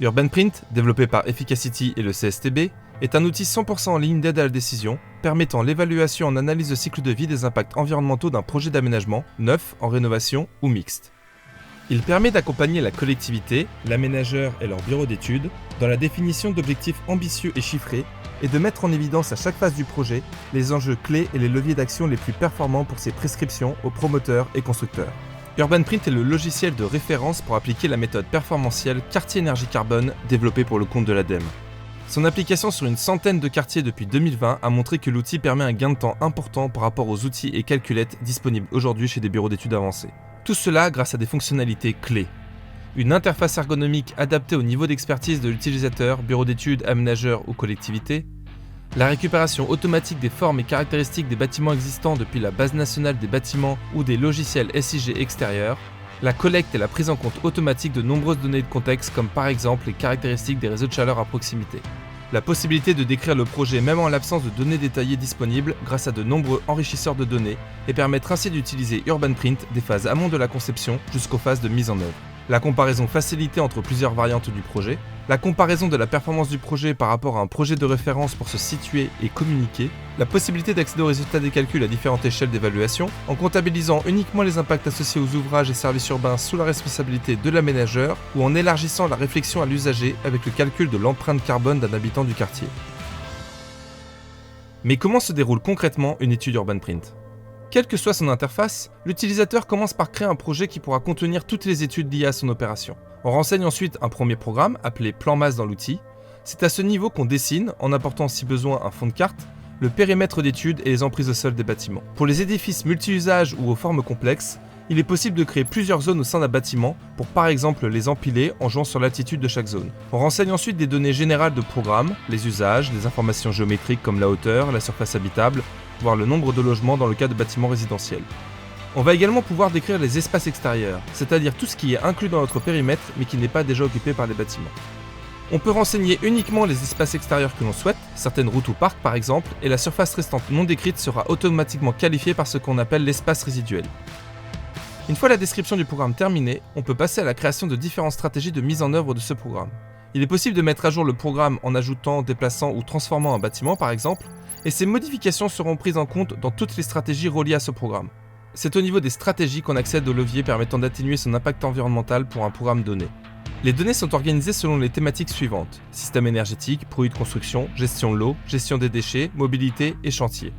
UrbanPrint, développé par Efficacity et le CSTB, est un outil 100% en ligne d'aide à la décision, permettant l'évaluation en analyse de cycle de vie des impacts environnementaux d'un projet d'aménagement, neuf, en rénovation ou mixte. Il permet d'accompagner la collectivité, l'aménageur et leur bureau d'études dans la définition d'objectifs ambitieux et chiffrés et de mettre en évidence à chaque phase du projet les enjeux clés et les leviers d'action les plus performants pour ses prescriptions aux promoteurs et constructeurs. UrbanPrint est le logiciel de référence pour appliquer la méthode performantielle quartier énergie carbone développée pour le compte de l'ADEME. Son application sur une centaine de quartiers depuis 2020 a montré que l'outil permet un gain de temps important par rapport aux outils et calculettes disponibles aujourd'hui chez des bureaux d'études avancés. Tout cela grâce à des fonctionnalités clés. Une interface ergonomique adaptée au niveau d'expertise de l'utilisateur, bureau d'études, aménageur ou collectivité, la récupération automatique des formes et caractéristiques des bâtiments existants depuis la base nationale des bâtiments ou des logiciels SIG extérieurs, la collecte et la prise en compte automatique de nombreuses données de contexte comme par exemple les caractéristiques des réseaux de chaleur à proximité. La possibilité de décrire le projet même en l'absence de données détaillées disponibles grâce à de nombreux enrichisseurs de données et permettre ainsi d'utiliser UrbanPrint des phases amont de la conception jusqu'aux phases de mise en œuvre. La comparaison facilitée entre plusieurs variantes du projet, la comparaison de la performance du projet par rapport à un projet de référence pour se situer et communiquer, la possibilité d'accéder aux résultats des calculs à différentes échelles d'évaluation, en comptabilisant uniquement les impacts associés aux ouvrages et services urbains sous la responsabilité de l'aménageur, ou en élargissant la réflexion à l'usager avec le calcul de l'empreinte carbone d'un habitant du quartier. Mais comment se déroule concrètement une étude UrbanPrint ? Quelle que soit son interface, l'utilisateur commence par créer un projet qui pourra contenir toutes les études liées à son opération. On renseigne ensuite un premier programme, appelé plan masse dans l'outil. C'est à ce niveau qu'on dessine, en apportant si besoin un fond de carte, le périmètre d'études et les emprises au sol des bâtiments. Pour les édifices multi-usages ou aux formes complexes, il est possible de créer plusieurs zones au sein d'un bâtiment pour par exemple les empiler en jouant sur l'altitude de chaque zone. On renseigne ensuite des données générales de programme, les usages, des informations géométriques comme la hauteur, la surface habitable, voire le nombre de logements dans le cas de bâtiments résidentiels. On va également pouvoir décrire les espaces extérieurs, c'est-à-dire tout ce qui est inclus dans notre périmètre mais qui n'est pas déjà occupé par les bâtiments. On peut renseigner uniquement les espaces extérieurs que l'on souhaite, certaines routes ou parcs par exemple, et la surface restante non décrite sera automatiquement qualifiée par ce qu'on appelle l'espace résiduel. Une fois la description du programme terminée, on peut passer à la création de différentes stratégies de mise en œuvre de ce programme. Il est possible de mettre à jour le programme en ajoutant, déplaçant ou transformant un bâtiment par exemple, et ces modifications seront prises en compte dans toutes les stratégies reliées à ce programme. C'est au niveau des stratégies qu'on accède au levier permettant d'atténuer son impact environnemental pour un programme donné. Les données sont organisées selon les thématiques suivantes: système énergétique, produits de construction, gestion de l'eau, gestion des déchets, mobilité et chantier.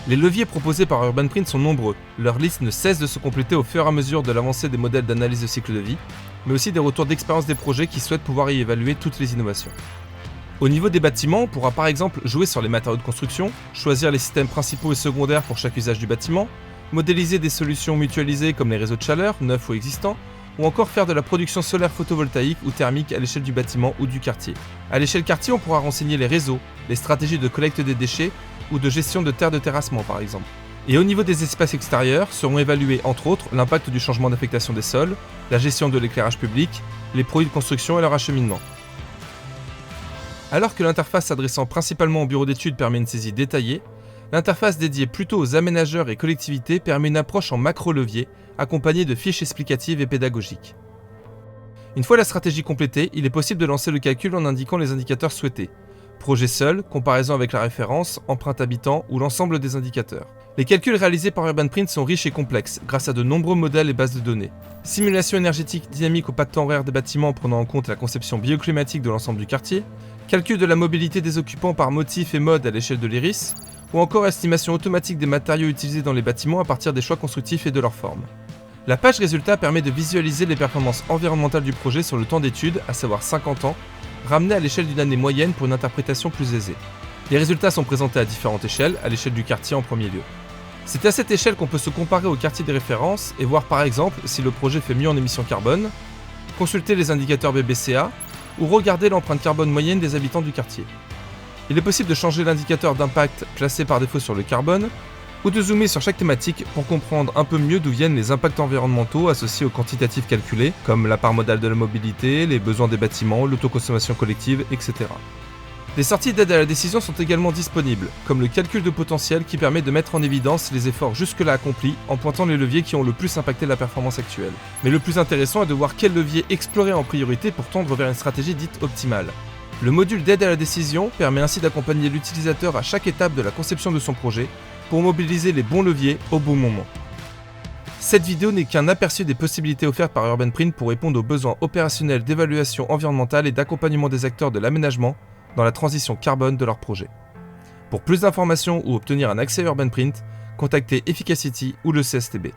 Les leviers proposés par UrbanPrint sont nombreux. Leur liste ne cesse de se compléter au fur et à mesure de l'avancée des modèles d'analyse de cycle de vie, mais aussi des retours d'expérience des projets qui souhaitent pouvoir y évaluer toutes les innovations. Au niveau des bâtiments, on pourra par exemple jouer sur les matériaux de construction, choisir les systèmes principaux et secondaires pour chaque usage du bâtiment, modéliser des solutions mutualisées comme les réseaux de chaleur, neufs ou existants, ou encore faire de la production solaire photovoltaïque ou thermique à l'échelle du bâtiment ou du quartier. À l'échelle quartier, on pourra renseigner les réseaux, les stratégies de collecte des déchets ou de gestion de terres de terrassement par exemple. Et au niveau des espaces extérieurs, seront évalués entre autres l'impact du changement d'affectation des sols, la gestion de l'éclairage public, les produits de construction et leur acheminement. Alors que l'interface s'adressant principalement aux bureaux d'études permet une saisie détaillée, l'interface dédiée plutôt aux aménageurs et collectivités permet une approche en macro-levier, accompagnée de fiches explicatives et pédagogiques. Une fois la stratégie complétée, il est possible de lancer le calcul en indiquant les indicateurs souhaités. Projet seul, comparaison avec la référence, empreinte habitant ou l'ensemble des indicateurs. Les calculs réalisés par UrbanPrint sont riches et complexes, grâce à de nombreux modèles et bases de données. Simulation énergétique dynamique au pacte horaire des bâtiments prenant en compte la conception bioclimatique de l'ensemble du quartier, calcul de la mobilité des occupants par motif et mode à l'échelle de l'IRIS, ou encore estimation automatique des matériaux utilisés dans les bâtiments à partir des choix constructifs et de leur forme. La page résultat permet de visualiser les performances environnementales du projet sur le temps d'étude, à savoir 50 ans, ramené à l'échelle d'une année moyenne pour une interprétation plus aisée. Les résultats sont présentés à différentes échelles, à l'échelle du quartier en premier lieu. C'est à cette échelle qu'on peut se comparer au quartier des références et voir par exemple si le projet fait mieux en émissions carbone, consulter les indicateurs BBCA ou regarder l'empreinte carbone moyenne des habitants du quartier. Il est possible de changer l'indicateur d'impact classé par défaut sur le carbone ou de zoomer sur chaque thématique pour comprendre un peu mieux d'où viennent les impacts environnementaux associés aux quantitatifs calculés, comme la part modale de la mobilité, les besoins des bâtiments, l'autoconsommation collective, etc. Des sorties d'aide à la décision sont également disponibles, comme le calcul de potentiel qui permet de mettre en évidence les efforts jusque-là accomplis en pointant les leviers qui ont le plus impacté la performance actuelle. Mais le plus intéressant est de voir quels leviers explorer en priorité pour tendre vers une stratégie dite optimale. Le module d'aide à la décision permet ainsi d'accompagner l'utilisateur à chaque étape de la conception de son projet pour mobiliser les bons leviers au bon moment. Cette vidéo n'est qu'un aperçu des possibilités offertes par Urbanprint pour répondre aux besoins opérationnels d'évaluation environnementale et d'accompagnement des acteurs de l'aménagement dans la transition carbone de leur projet. Pour plus d'informations ou obtenir un accès à Urbanprint, contactez Efficacity ou le CSTB.